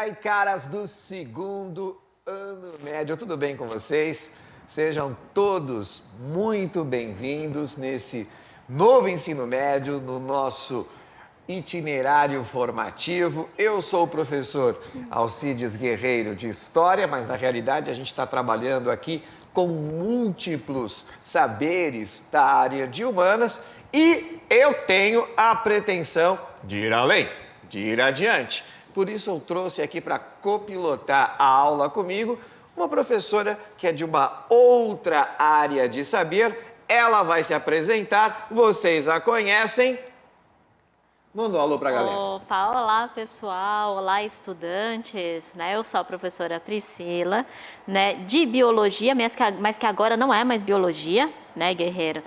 aí, caras do segundo ano médio, tudo bem com vocês? Sejam todos muito bem-vindos nesse novo ensino médio, no nosso itinerário formativo. Eu sou o professor Alcides Guerreiro de História, mas na realidade a gente está trabalhando aqui com múltiplos saberes da área de humanas e eu tenho a pretensão de ir além, de ir adiante. Por isso eu trouxe aqui para copilotar a aula comigo uma professora que é de uma outra área de saber. Ela vai se apresentar, vocês a conhecem. Manda um alô para a galera. Opa, olá pessoal, olá estudantes, né? Eu sou a professora Priscila, né, de biologia, mas que agora não é mais biologia, né, Guerreiro?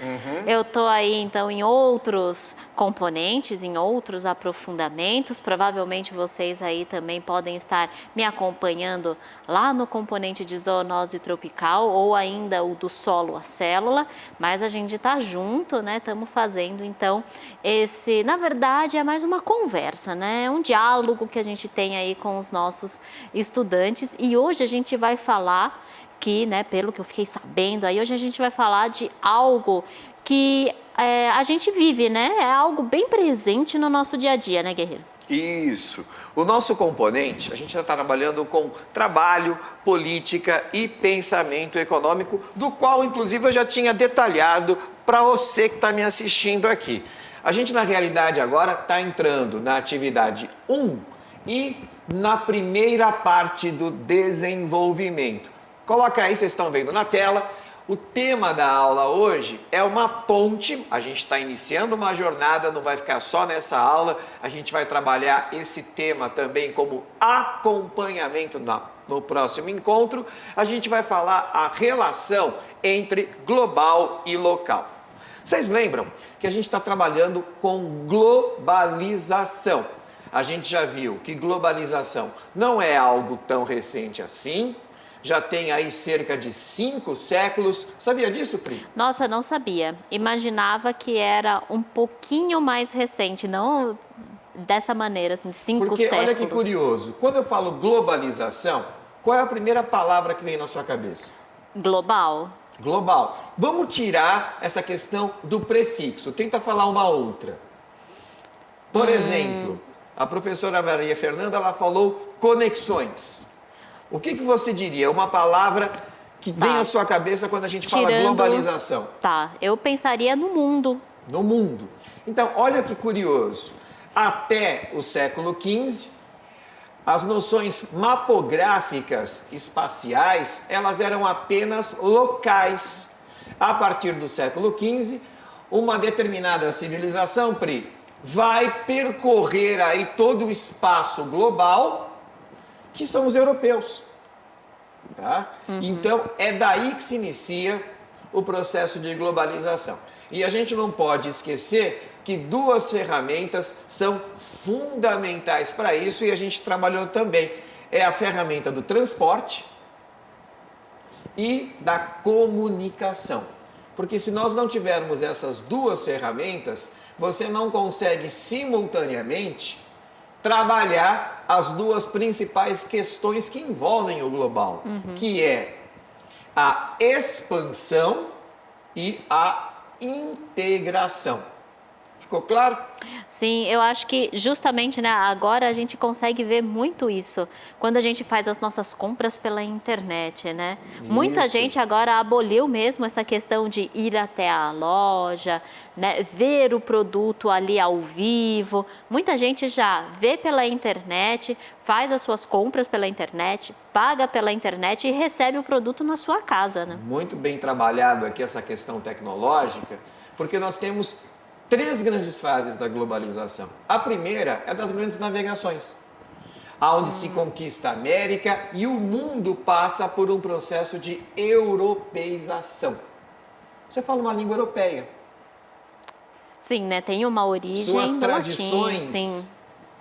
Eu tô aí então em outros componentes, em outros aprofundamentos. Provavelmente vocês aí também podem estar me acompanhando lá no componente de zoonose tropical ou ainda o do solo a célula, mas a gente tá junto, né? Estamos fazendo então esse, na verdade, é mais uma conversa, né? Um diálogo que a gente tem aí com os nossos estudantes e hoje a gente vai falar que, né, pelo que eu fiquei sabendo, aí hoje a gente vai falar de algo que a gente vive, né? É algo bem presente no nosso dia a dia, né, Guerreiro? Isso. O nosso componente, a gente está trabalhando com trabalho, política e pensamento econômico, do qual, inclusive, eu já tinha detalhado para você que está me assistindo aqui. A gente, na realidade, agora está entrando na atividade 1 e na primeira parte do desenvolvimento. Coloca aí, vocês estão vendo na tela. O tema da aula hoje é uma ponte. A gente está iniciando uma jornada, não vai ficar só nessa aula. A gente vai trabalhar esse tema também como acompanhamento no próximo encontro. A gente vai falar a relação entre global e local. Vocês lembram que a gente está trabalhando com globalização. A gente já viu que globalização não é algo tão recente assim. Já tem aí cerca de 5 séculos. Sabia disso, Pri? Nossa, não sabia. Imaginava que era um pouquinho mais recente, não dessa maneira, assim, 5 Porque séculos. olha que curioso, quando eu falo globalização, qual é a primeira palavra que vem na sua cabeça? Global. Global. Vamos tirar essa questão do prefixo. Tenta falar uma outra. Por exemplo, a professora Maria Fernanda, ela falou conexões. O que você diria? Uma palavra que vem à sua cabeça quando a gente fala globalização. Tá, eu pensaria no mundo. No mundo. Então, olha que curioso. Até o século XV, as noções mapográficas espaciais, elas eram apenas locais. A partir do século XV, uma determinada civilização, Pri, vai percorrer aí todo o espaço global, que são os europeus. Tá? Então, é daí que se inicia o processo de globalização. E a gente não pode esquecer que duas ferramentas são fundamentais para isso e a gente trabalhou também. É a ferramenta do transporte e da comunicação. Porque se nós não tivermos essas duas ferramentas, você não consegue simultaneamente trabalhar as duas principais questões que envolvem o global, que é a expansão e a integração. Ficou claro? Sim, eu acho que justamente, né, agora a gente consegue ver muito isso quando a gente faz as nossas compras pela internet, né? Muita gente agora aboliu mesmo essa questão de ir até a loja, né, ver o produto ali ao vivo. Muita gente já vê pela internet, faz as suas compras pela internet, paga pela internet e recebe o produto na sua casa, né? Muito bem trabalhado aqui essa questão tecnológica, porque nós temos 3 grandes fases da globalização. A primeira é das grandes navegações, onde se conquista a América e o mundo passa por um processo de europeização. Você fala uma língua europeia. Sim, né? Tem uma origem Suas do tradições latim, sim.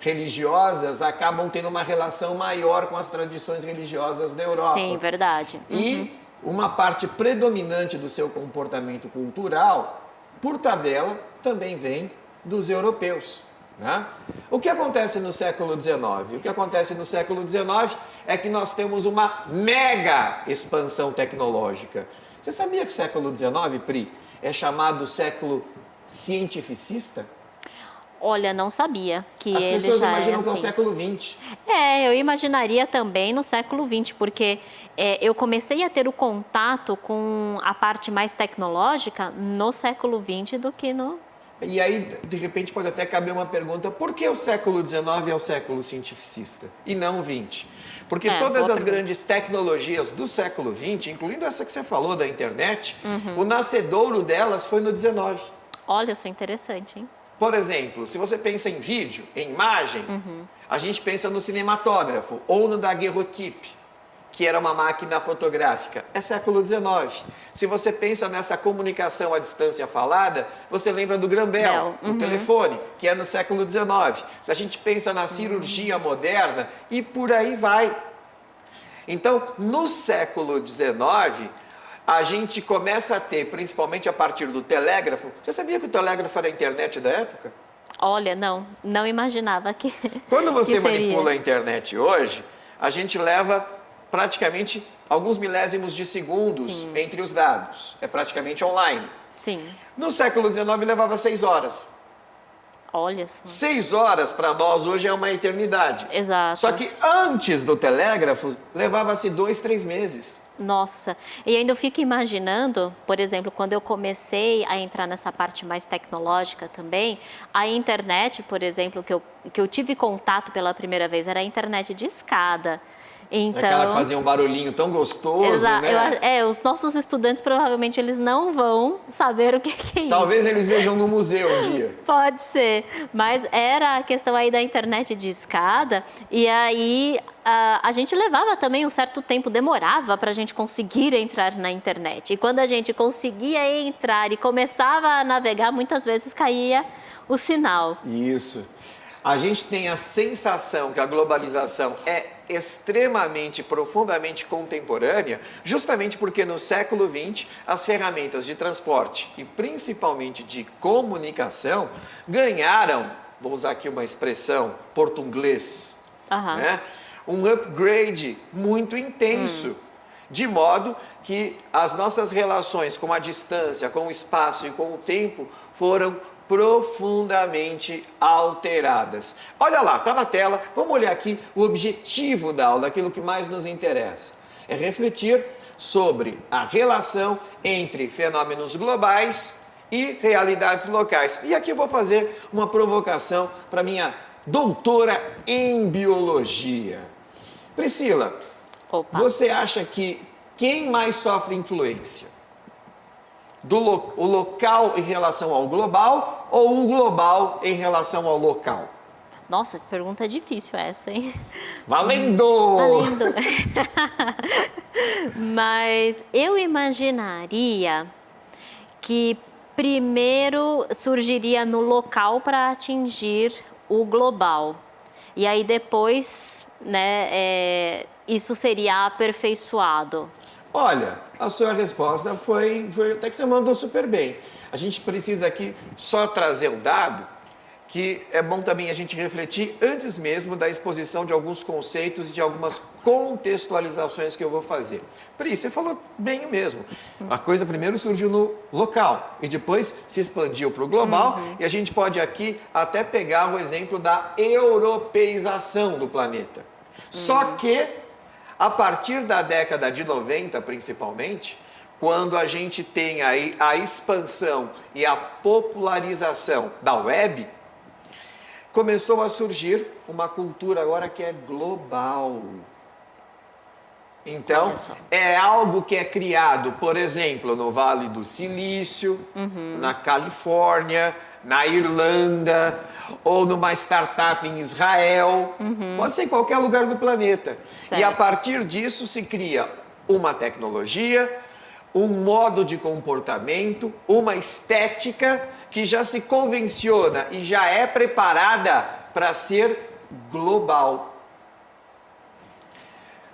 religiosas acabam tendo uma relação maior com as tradições religiosas da Europa. Sim, verdade. E uma parte predominante do seu comportamento cultural, por tabela, também vem dos europeus. Né? O que acontece no século XIX? O que acontece no século XIX é que nós temos uma mega expansão tecnológica. Você sabia que o século XIX, Pri, é chamado século cientificista? Olha, não sabia que As ele pessoas já imaginam é que é o assim. século XX. Eu imaginaria também no século XX, porque eu comecei a ter o contato com a parte mais tecnológica no século XX do que no... E aí, de repente, pode até caber uma pergunta: por que o século XIX é o século cientificista e não o XX? Porque todas boa as pergunta. grandes tecnologias do século XX, incluindo essa que você falou da internet, o nascedouro delas foi no XIX. Olha, isso é interessante, hein? Por exemplo, se você pensa em vídeo, em imagem, a gente pensa no cinematógrafo ou no daguerreotype, que era uma máquina fotográfica. É século XIX. Se você pensa nessa comunicação à distância falada, você lembra do Graham Bell, o telefone, que é no século XIX. Se a gente pensa na cirurgia moderna, e por aí vai. Então, no século XIX, a gente começa a ter, principalmente a partir do telégrafo. Você sabia que o telégrafo era a internet da época? Olha, não imaginava que Quando você que seria. manipula a internet hoje, a gente leva praticamente alguns milésimos de segundos entre os dados. É praticamente online. Sim, No século XIX levava 6 horas. olha só. 6 horas para nós hoje é uma eternidade. Exato. Só que antes do telégrafo levava-se 2, 3 meses. Nossa, e ainda eu fico imaginando, por exemplo, quando eu comecei a entrar nessa parte mais tecnológica também, a internet, por exemplo, que eu tive contato pela primeira vez, era a internet de escada. Então, Aquela que fazia um barulhinho tão gostoso, né? os nossos estudantes provavelmente eles não vão saber o que é isso. Talvez eles vejam no museu um dia. Pode ser, mas era a questão aí da internet de escada, e aí a gente levava também um certo tempo, demorava para a gente conseguir entrar na internet. E quando a gente conseguia entrar e começava a navegar, muitas vezes caía o sinal. Isso. A gente tem a sensação que a globalização é extremamente, profundamente contemporânea, justamente porque no século XX as ferramentas de transporte e principalmente de comunicação ganharam, vou usar aqui uma expressão português, né? Um upgrade muito intenso, de modo que as nossas relações com a distância, com o espaço e com o tempo foram profundamente alteradas. Olha lá, está na tela, vamos olhar aqui o objetivo da aula, aquilo que mais nos interessa. É refletir sobre a relação entre fenômenos globais e realidades locais. E aqui eu vou fazer uma provocação para minha doutora em biologia. Priscila, Opa. você acha que quem mais sofre influência? O local em relação ao global ou o global em relação ao local? Nossa, que pergunta difícil essa, hein? Valendo! Valendo! Mas eu imaginaria que primeiro surgiria no local para atingir o global. E aí depois, né, isso seria aperfeiçoado. Olha, a sua resposta foi até que você mandou super bem. A gente precisa aqui só trazer um dado que é bom também a gente refletir antes mesmo da exposição de alguns conceitos e de algumas contextualizações que eu vou fazer. Pri, você falou bem mesmo. A coisa primeiro surgiu no local e depois se expandiu para o global e a gente pode aqui até pegar o exemplo da europeização do planeta. Só que a partir da década de 90, principalmente, quando a gente tem aí a expansão e a popularização da web, começou a surgir uma cultura agora que é global. Então, é algo que é criado, por exemplo, no Vale do Silício, na Califórnia, na Irlanda, ou numa startup em Israel, pode ser em qualquer lugar do planeta. Certo. E a partir disso se cria uma tecnologia, um modo de comportamento, uma estética que já se convenciona e já é preparada para ser global.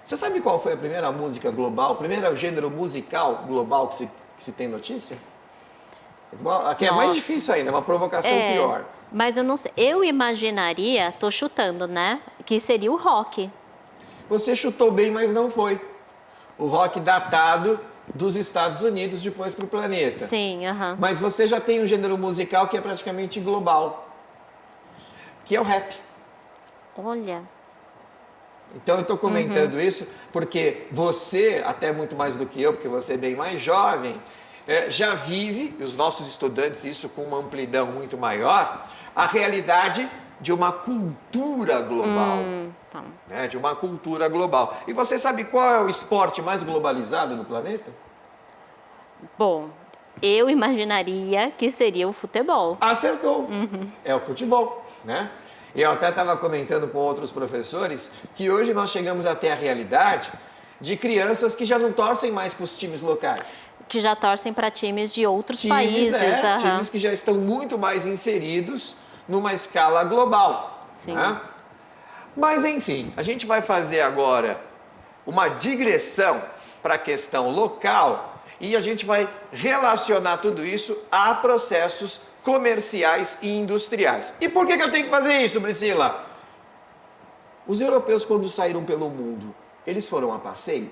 Você sabe qual foi a primeira música global, o primeiro gênero musical global que se tem notícia? Aqui é mais difícil ainda, é uma provocação pior. Mas eu não sei, eu imaginaria, tô chutando, né? Que seria o rock. Você chutou bem, mas não foi. O rock datado dos Estados Unidos depois para o planeta. Sim, aham. Mas você já tem um gênero musical que é praticamente global, que é o rap. Olha. Então eu estou comentando isso porque você, até muito mais do que eu, porque você é bem mais jovem, já vive, e os nossos estudantes, isso com uma amplidão muito maior, a realidade de uma cultura global. Tá. Né? De uma cultura global. E você sabe qual é o esporte mais globalizado do planeta? Bom, eu imaginaria que seria o futebol. Acertou. É o futebol, né? E eu até estava comentando com outros professores que hoje nós chegamos até a realidade de crianças que já não torcem mais para os times locais. Que já torcem para times de outros Times, países. aham. times que já estão muito mais inseridos numa escala global. Sim. Né? Mas enfim, a gente vai fazer agora uma digressão para a questão local e a gente vai relacionar tudo isso a processos comerciais e industriais. E por que eu tenho que fazer isso, Priscila? Os europeus, quando saíram pelo mundo, eles foram a passeio?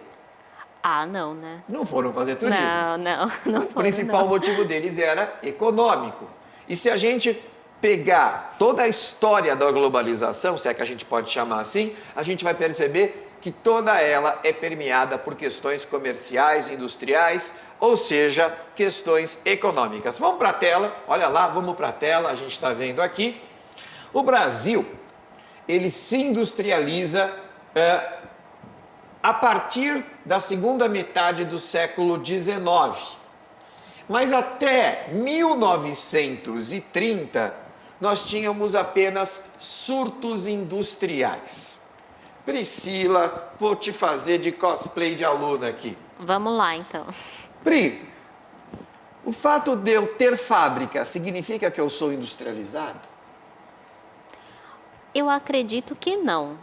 Ah, não, né? Não foram fazer turismo. Não. O principal motivo deles era econômico. E se a gente pegar toda a história da globalização, se é que a gente pode chamar assim, a gente vai perceber que toda ela é permeada por questões comerciais, industriais, ou seja, questões econômicas. Vamos para a tela, olha lá, vamos para a tela, a gente está vendo aqui. O Brasil, ele se industrializa a partir da segunda metade do século XIX. Mas até 1930, nós tínhamos apenas surtos industriais. Priscila, vou te fazer de cosplay de aluna aqui. Vamos lá, então. Pri, o fato de eu ter fábrica significa que eu sou industrializado? Eu acredito que não.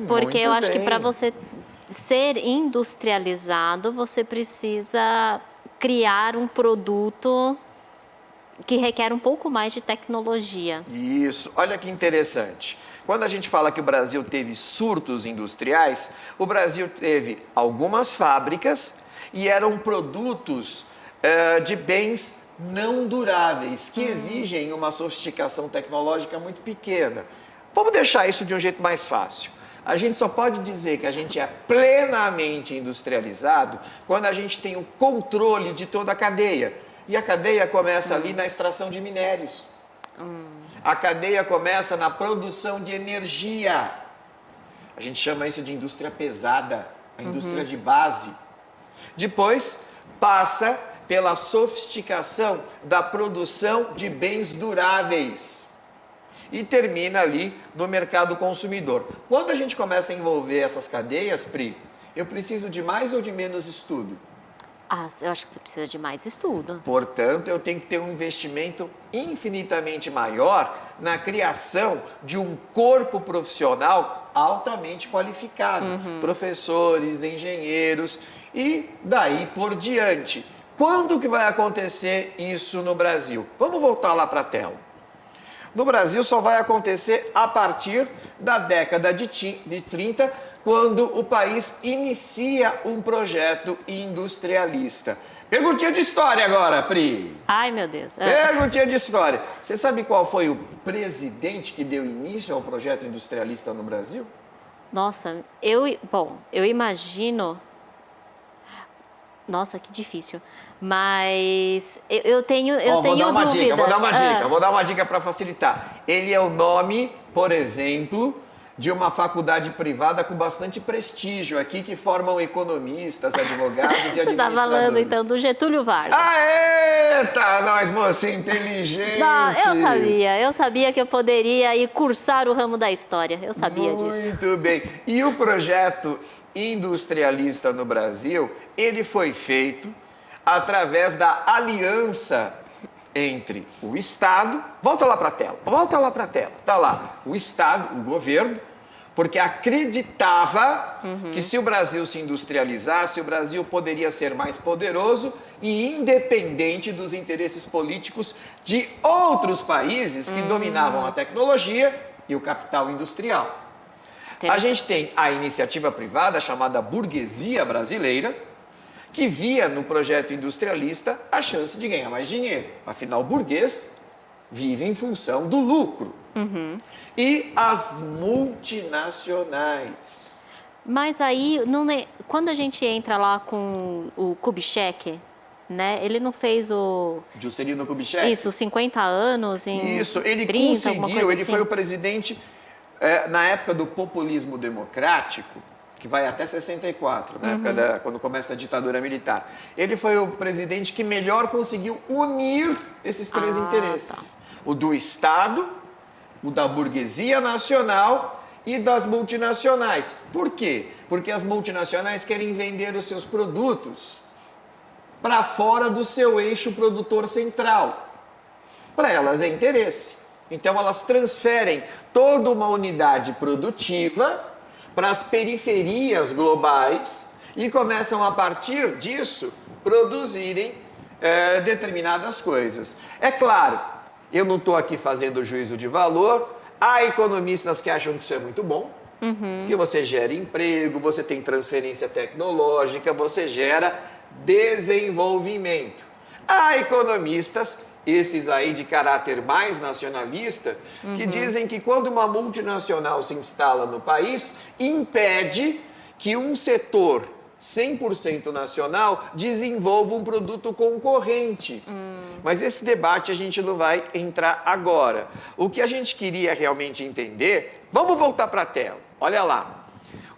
Porque eu muito acho que bem. para você ser industrializado, você precisa criar um produto que requer um pouco mais de tecnologia. Isso, olha que interessante. Quando a gente fala que o Brasil teve surtos industriais, o Brasil teve algumas fábricas e eram produtos de bens não duráveis, que exigem uma sofisticação tecnológica muito pequena. Vamos deixar isso de um jeito mais fácil. A gente só pode dizer que a gente é plenamente industrializado quando a gente tem o controle de toda a cadeia. E a cadeia começa ali na extração de minérios. A cadeia começa na produção de energia. A gente chama isso de indústria pesada, a indústria de base. Depois passa pela sofisticação da produção de bens duráveis. E termina ali no mercado consumidor. Quando a gente começa a envolver essas cadeias, Pri, eu preciso de mais ou de menos estudo? Ah, eu acho que você precisa de mais estudo. Portanto, eu tenho que ter um investimento infinitamente maior na criação de um corpo profissional altamente qualificado. Professores, engenheiros e daí por diante. Quando que vai acontecer isso no Brasil? Vamos voltar lá para a tela. No Brasil só vai acontecer a partir da década de 30, quando o país inicia um projeto industrialista. Perguntinha de história agora, Pri. Ai, meu Deus. Perguntinha de história. Você sabe qual foi o presidente que deu início ao projeto industrialista no Brasil? Nossa, eu imagino... Nossa, que difícil. Mas eu tenho Vou dar uma dúvidas. dica, vou dar uma dica para facilitar. Ele é o nome, por exemplo, de uma faculdade privada com bastante prestígio aqui, que formam economistas, advogados e Você está administradores. falando, então, do Getúlio Vargas. Eita, nós, moça inteligente! Não, eu sabia que eu poderia ir cursar o ramo da história. Eu sabia disso. Muito bem. E o projeto industrialista no Brasil, ele foi feito através da aliança entre o Estado... Volta lá para a tela, Está lá. O Estado, o governo, porque acreditava que se o Brasil se industrializasse, o Brasil poderia ser mais poderoso e independente dos interesses políticos de outros países que dominavam a tecnologia e o capital industrial. A gente tem a iniciativa privada chamada burguesia brasileira, que via no projeto industrialista a chance de ganhar mais dinheiro. Afinal, o burguês vive em função do lucro. E as multinacionais. Mas aí, quando a gente entra lá com o Kubitschek, né? Ele não fez o... Juscelino Kubitschek? Isso, 50 anos em Isso, ele 30, conseguiu, ele assim. foi o presidente na época do populismo democrático, que vai até 64, na época quando começa a ditadura militar. Ele foi o presidente que melhor conseguiu unir esses três interesses. O do Estado, o da burguesia nacional e das multinacionais. Por quê? Porque as multinacionais querem vender os seus produtos para fora do seu eixo produtor central. Para elas é interesse. Então elas transferem toda uma unidade produtiva para as periferias globais e começam a partir disso produzirem determinadas coisas. É claro, eu não estou aqui fazendo juízo de valor, há economistas que acham que isso é muito bom, que você gera emprego, você tem transferência tecnológica, você gera desenvolvimento. Há economistas, esses aí de caráter mais nacionalista, que dizem que quando uma multinacional se instala no país, impede que um setor 100% nacional desenvolva um produto concorrente. Mas esse debate a gente não vai entrar agora. O que a gente queria realmente entender, vamos voltar para a tela, olha lá.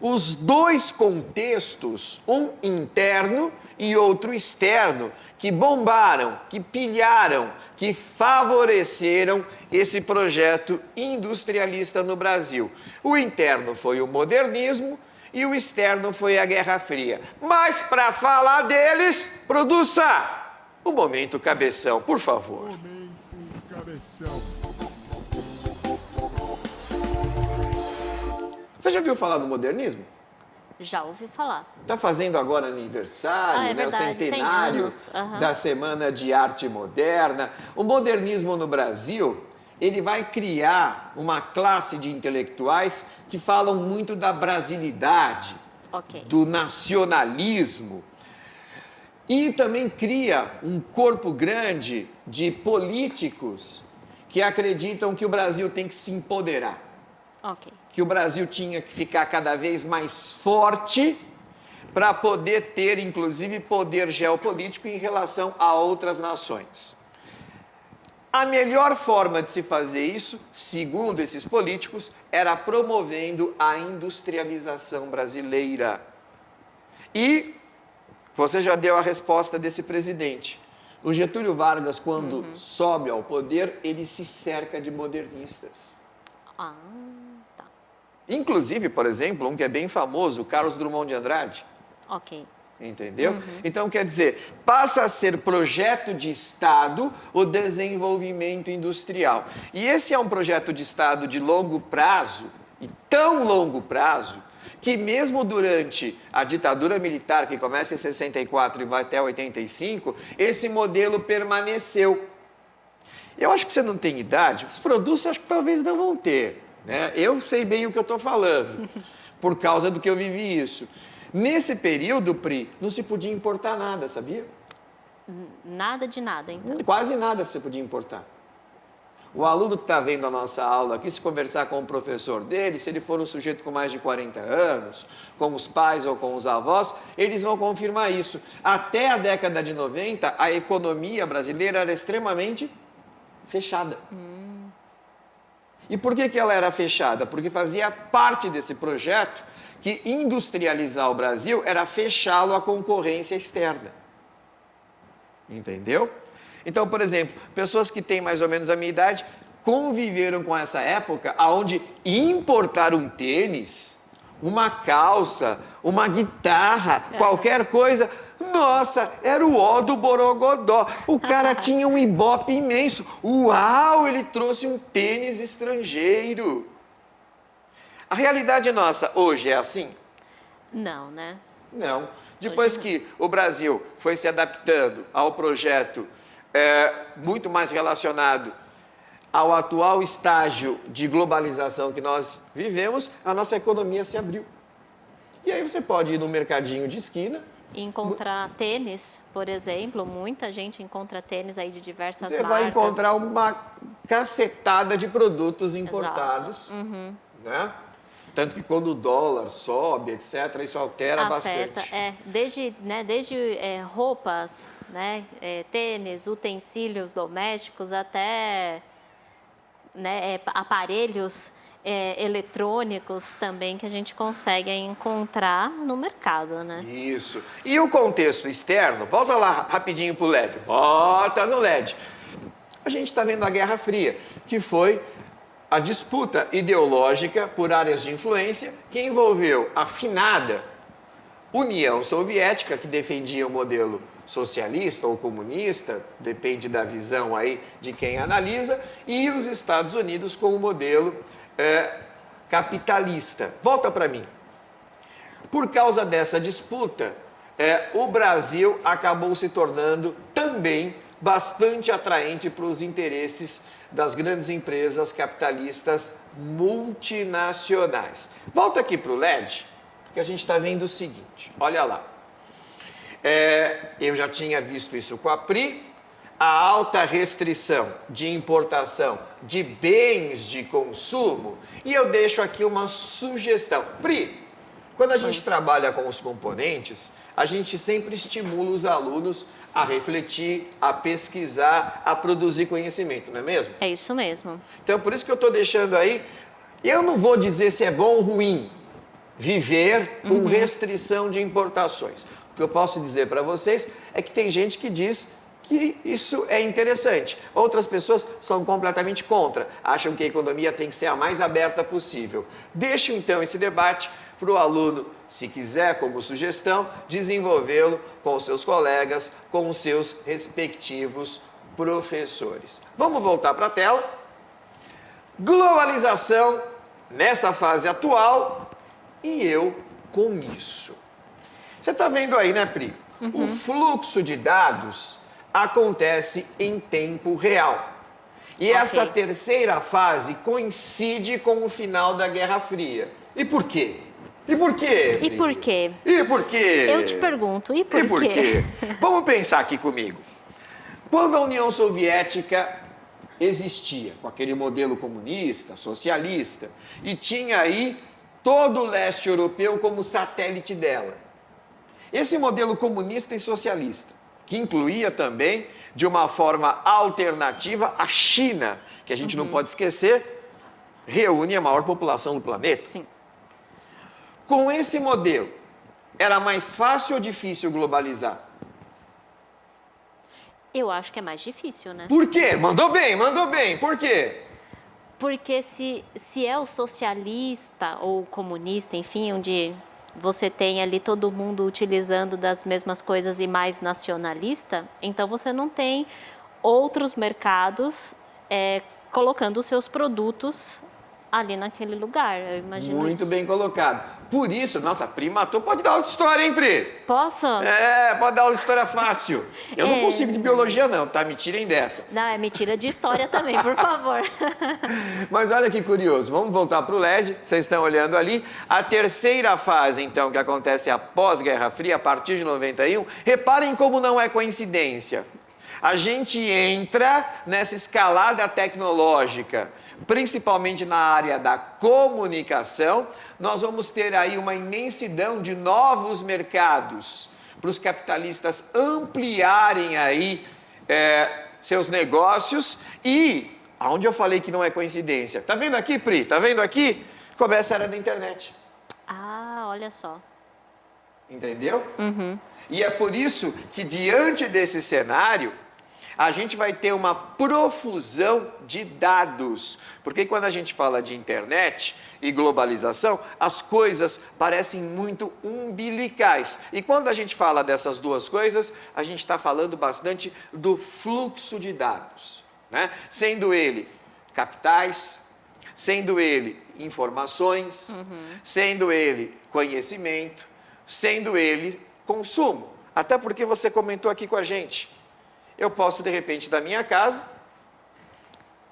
Os dois contextos, um interno e outro externo, que bombaram, que pilharam, que favoreceram esse projeto industrialista no Brasil. O interno foi o modernismo e o externo foi a Guerra Fria. Mas para falar deles, produça o Momento Cabeção, por favor. Momento Cabeção. Você já ouviu falar do modernismo? Já ouvi falar. Está fazendo agora aniversário, verdade, o 100 centenário anos. da Semana de Arte Moderna. O modernismo no Brasil, ele vai criar uma classe de intelectuais que falam muito da brasilidade, do nacionalismo. E também cria um corpo grande de políticos que acreditam que o Brasil tem que se empoderar. Que o Brasil tinha que ficar cada vez mais forte para poder ter, inclusive, poder geopolítico em relação a outras nações. A melhor forma de se fazer isso, segundo esses políticos, era promovendo a industrialização brasileira. E você já deu a resposta desse presidente. O Getúlio Vargas, quando sobe ao poder, ele se cerca de modernistas. Inclusive, por exemplo, um que é bem famoso, o Carlos Drummond de Andrade. Entendeu? Então, quer dizer, passa a ser projeto de Estado o desenvolvimento industrial. E esse é um projeto de Estado de longo prazo, e tão longo prazo, que mesmo durante a ditadura militar, que começa em 64 e vai até 85, esse modelo permaneceu. Eu acho que você não tem idade, os produtos acho que talvez não vão ter. Né? Eu sei bem o que eu estou falando, por causa do que eu vivi isso. Nesse período, Pri, não se podia importar nada, sabia? Nada de nada, então. Quase nada você podia importar. O aluno que está vendo a nossa aula aqui, se conversar com o professor dele, se ele for um sujeito com mais de 40 anos, com os pais ou com os avós, eles vão confirmar isso. Até a década de 90, a economia brasileira era extremamente fechada. E por que ela era fechada? Porque fazia parte desse projeto que industrializar o Brasil era fechá-lo à concorrência externa. Entendeu? Então, por exemplo, pessoas que têm mais ou menos a minha idade conviveram com essa época onde importar um tênis, uma calça, uma guitarra, qualquer coisa, nossa, era o ó do Borogodó. O cara tinha um ibope imenso. Uau, ele trouxe um tênis estrangeiro. A realidade nossa hoje é assim? Não, né? Não. Depois que o Brasil foi se adaptando ao projeto muito mais relacionado ao atual estágio de globalização que nós vivemos, a nossa economia se abriu. E aí você pode ir no mercadinho de esquina. Encontrar tênis, por exemplo, muita gente encontra tênis aí de diversas Você marcas. vai encontrar uma cacetada de produtos importados, né? Tanto que quando o dólar sobe, etc., isso altera bastante. Desde roupas, né, tênis, utensílios domésticos, até aparelhos eletrônicos também que a gente consegue encontrar no mercado, né? Isso. E o contexto externo, volta lá rapidinho para o LED. Bota no LED. A gente está vendo a Guerra Fria, que foi a disputa ideológica por áreas de influência que envolveu a finada União Soviética, que defendia o modelo socialista ou comunista, depende da visão aí de quem analisa, e os Estados Unidos com o modelo capitalista. Volta para mim. Por causa dessa disputa, o Brasil acabou se tornando também bastante atraente para os interesses das grandes empresas capitalistas multinacionais. Volta aqui para o LED, porque a gente está vendo o seguinte, olha lá. Eu já tinha visto isso com a PRI, a alta restrição de importação de bens de consumo, e eu deixo aqui uma sugestão. PRI, quando a gente trabalha com os componentes, a gente sempre estimula os alunos a refletir, a pesquisar, a produzir conhecimento, não é mesmo? É isso mesmo. Então, por isso que eu estou deixando aí, eu não vou dizer se é bom ou ruim viver com restrição de importações. O que eu posso dizer para vocês é que tem gente que diz que isso é interessante. Outras pessoas são completamente contra, acham que a economia tem que ser a mais aberta possível. Deixo então esse debate para o aluno, se quiser, como sugestão, desenvolvê-lo com os seus colegas, com os seus respectivos professores. Vamos voltar para a tela. Globalização nessa fase atual e eu com isso. Você está vendo aí, né, Pri? O fluxo de dados acontece em tempo real. E essa terceira fase coincide com o final da Guerra Fria. E por quê? E por quê? E por quê? E por quê? Eu te pergunto, e por quê? Vamos pensar aqui comigo. Quando a União Soviética existia, com aquele modelo comunista, socialista, e tinha aí todo o leste europeu como satélite dela. Esse modelo comunista e socialista, que incluía também, de uma forma alternativa, a China, que a gente não pode esquecer, reúne a maior população do planeta. Sim. Com esse modelo, era mais fácil ou difícil globalizar? Eu acho que é mais difícil, né? Por quê? Mandou bem. Por quê? Porque se é o socialista ou comunista, enfim, onde você tem ali todo mundo utilizando das mesmas coisas e mais nacionalista, então você não tem outros mercados colocando os seus produtos ali naquele lugar, eu imagino. Muito isso. bem colocado. Por isso, nossa, Pri matou. Pode dar outra história, hein, Pri? Posso? Pode dar uma história fácil. Eu não consigo de biologia não, tá? Me tirem dessa. Não, me tira de história também, por favor. Mas olha que curioso, vamos voltar para o LED, vocês estão olhando ali. A terceira fase, então, que acontece após Guerra Fria, a partir de 91, reparem como não é coincidência. A gente entra nessa escalada tecnológica, principalmente na área da comunicação, nós vamos ter aí uma imensidão de novos mercados para os capitalistas ampliarem aí seus negócios e, aonde eu falei que não é coincidência, tá vendo aqui, Pri? Tá vendo aqui? Começa a era da internet. Ah, olha só. Entendeu? E é por isso que, diante desse cenário, a gente vai ter uma profusão de dados. Porque quando a gente fala de internet e globalização, as coisas parecem muito umbilicais. E quando a gente fala dessas duas coisas, a gente está falando bastante do fluxo de dados, né? Sendo ele capitais, sendo ele informações, sendo ele conhecimento, sendo ele consumo. Até porque você comentou aqui com a gente. Eu posso, de repente, da minha casa,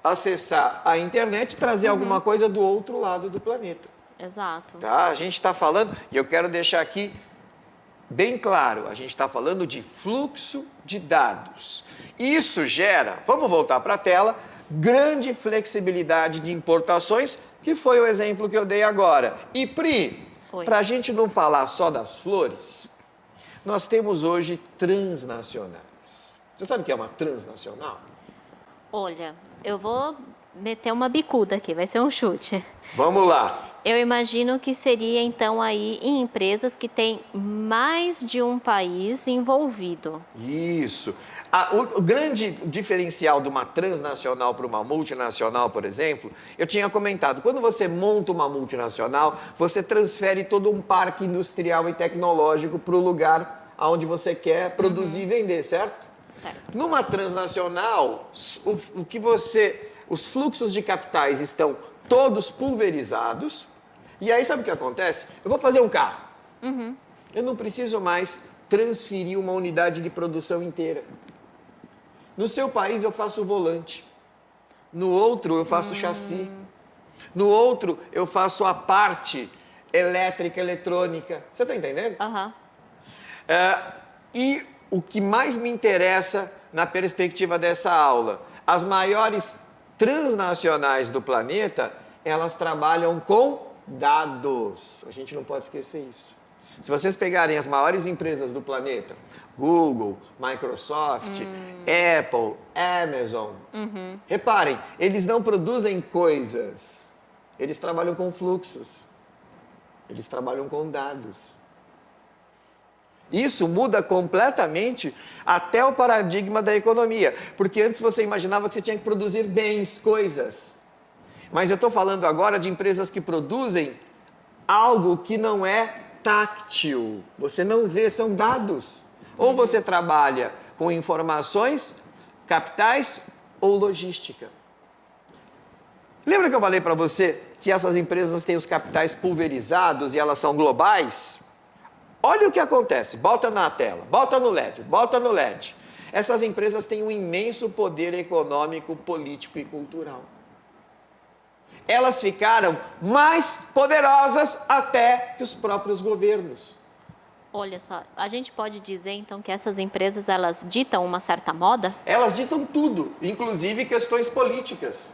acessar a internet e trazer alguma coisa do outro lado do planeta. Exato. Tá? A gente está falando, e eu quero deixar aqui bem claro, a gente está falando de fluxo de dados. Isso gera, vamos voltar para a tela, grande flexibilidade de importações, que foi o exemplo que eu dei agora. E Pri, para a gente não falar só das flores, nós temos hoje transnacionais. Você sabe o que é uma transnacional? Olha, eu vou meter uma bicuda aqui, vai ser um chute. Vamos lá. Eu imagino que seria, então, aí em empresas que têm mais de um país envolvido. Isso. O grande diferencial de uma transnacional para uma multinacional, por exemplo, eu tinha comentado, quando você monta uma multinacional, você transfere todo um parque industrial e tecnológico para o lugar onde você quer produzir e vender, certo? Certo. Numa transnacional, os fluxos de capitais estão todos pulverizados. E aí, sabe o que acontece? Eu vou fazer um carro. Eu não preciso mais transferir uma unidade de produção inteira. No seu país, eu faço o volante. No outro, eu faço o chassi. No outro, eu faço a parte elétrica, eletrônica. Você está entendendo? E o que mais me interessa na perspectiva dessa aula, as maiores transnacionais do planeta, elas trabalham com dados. A gente não pode esquecer isso. Se vocês pegarem as maiores empresas do planeta, Google, Microsoft, Apple, Amazon, reparem, eles não produzem coisas, eles trabalham com fluxos, eles trabalham com dados. Isso muda completamente até o paradigma da economia, porque antes você imaginava que você tinha que produzir bens, coisas. Mas eu estou falando agora de empresas que produzem algo que não é táctil. Você não vê, são dados. Ou você trabalha com informações, capitais ou logística. Lembra que eu falei para você que essas empresas têm os capitais pulverizados e elas são globais? Olha o que acontece. Bota na tela, bota no LED, bota no LED. Essas empresas têm um imenso poder econômico, político e cultural. Elas ficaram mais poderosas até que os próprios governos. Olha só, a gente pode dizer então que essas empresas, elas ditam uma certa moda? Elas ditam tudo, inclusive questões políticas.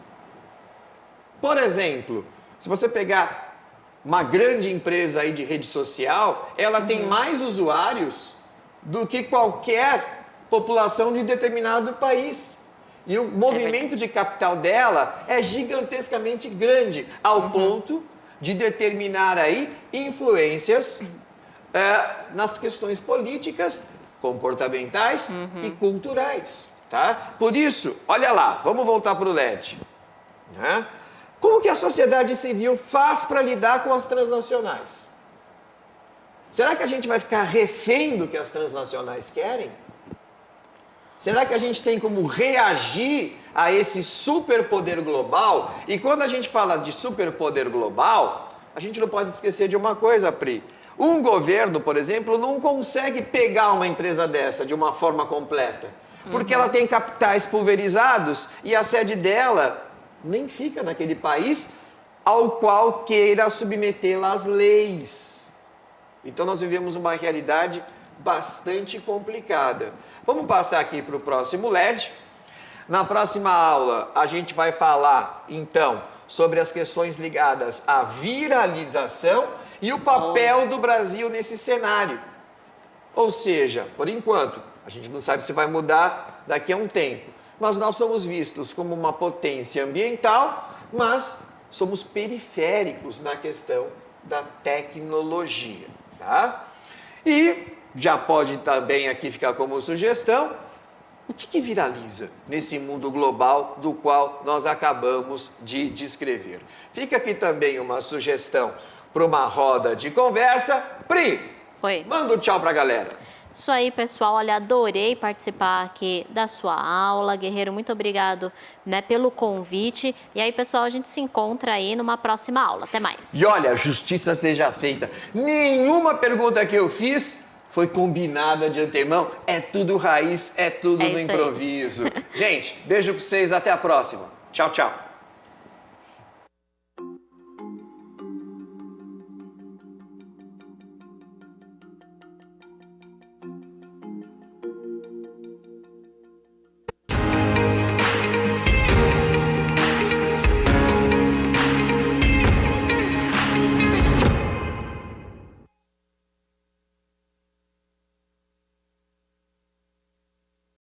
Por exemplo, se você pegar uma grande empresa aí de rede social, ela tem mais usuários do que qualquer população de determinado país. E o movimento de capital dela é gigantescamente grande, ao ponto de determinar aí influências nas questões políticas, comportamentais e culturais. Tá? Por isso, olha lá, vamos voltar para o LED. Né? Como que a sociedade civil faz para lidar com as transnacionais? Será que a gente vai ficar refém do que as transnacionais querem? Será que a gente tem como reagir a esse superpoder global? E quando a gente fala de superpoder global, a gente não pode esquecer de uma coisa, Pri. Um governo, por exemplo, não consegue pegar uma empresa dessa de uma forma completa. Porque ela tem capitais pulverizados e a sede dela nem fica naquele país ao qual queira submetê-la às leis. Então nós vivemos uma realidade bastante complicada. Vamos passar aqui para o próximo LED. Na próxima aula, a gente vai falar, então, sobre as questões ligadas à viralização e o papel do Brasil nesse cenário. Ou seja, por enquanto, a gente não sabe se vai mudar daqui a um tempo, mas nós somos vistos como uma potência ambiental, mas somos periféricos na questão da tecnologia. Tá? E já pode também aqui ficar como sugestão, o que viraliza nesse mundo global do qual nós acabamos de descrever? Fica aqui também uma sugestão para uma roda de conversa. Pri, Oi. manda um tchau para a galera. Isso aí, pessoal. Olha, adorei participar aqui da sua aula. Guerreiro, muito obrigado, né, pelo convite. E aí, pessoal, a gente se encontra aí numa próxima aula. Até mais. E olha, justiça seja feita. Nenhuma pergunta que eu fiz foi combinada de antemão. É tudo raiz, é tudo É no isso aí. improviso. Gente, beijo pra vocês, até a próxima. Tchau, tchau.